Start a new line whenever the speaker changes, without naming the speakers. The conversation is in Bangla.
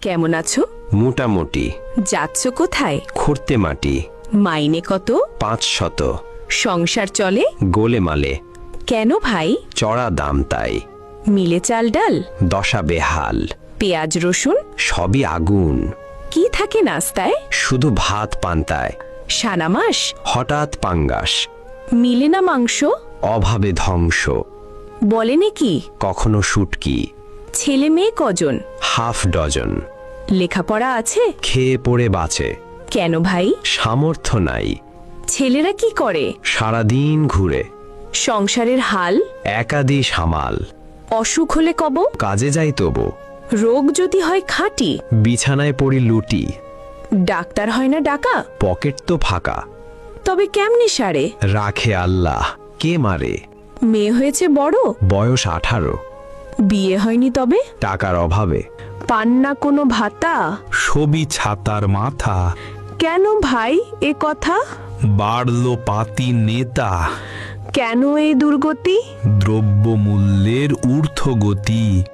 কেমন আছো?
মোটামুটি।
যাচ্ছ কোথায়?
খুঁড়তে মাটি।
মাইনে কত?
500।
সংসার চলে?
গোলেমালে।
কেন ভাই?
চড়া দাম তাই।
মিলে চাল ডাল?
দশা বেহাল।
পেঁয়াজ রসুন?
সবই আগুন।
কি থাকে নাস্তায়?
শুধু ভাত পান্তায়।
সানামাস?
হঠাৎ পাঙ্গাস।
মিলে না মাংস?
অভাবে ধ্বংস।
বলেনি কি?
কখনো শুটকি।
ছেলে মেয়ে কজন?
Half dozen.
লেখাপড়া আছে?
খেয়ে পড়ে বাঁচে।
কেন ভাই?
সামর্থ্য নাই।
ছেলেরা কি করে?
সারাদিন ঘুরে।
সংসারের হাল?
একাদি সামাল।
অসুখ হলে কব?
কাজে যাই তবু।
রোগ যদি হয় খাঁটি?
বিছানায় পড়ি লুটি।
ডাক্তার হয় না ডাকা?
পকেট তো ফাঁকা।
তবে কেমনে সারে?
রাখে আল্লাহ, কে মারে?
মেয়ে হয়েছে বড়?
বয়স 18।
বিয়ে হয়নি তবে?
টাকার অভাবে।
পান না কোনো ভাতা?
ছবি ছাতার মাথা।
কেন ভাই এ কথা?
বাড়লো পাতি নেতা।
কেন এই দুর্গতি?
দ্রব্যমূল্যের ঊর্ধ্বগতি।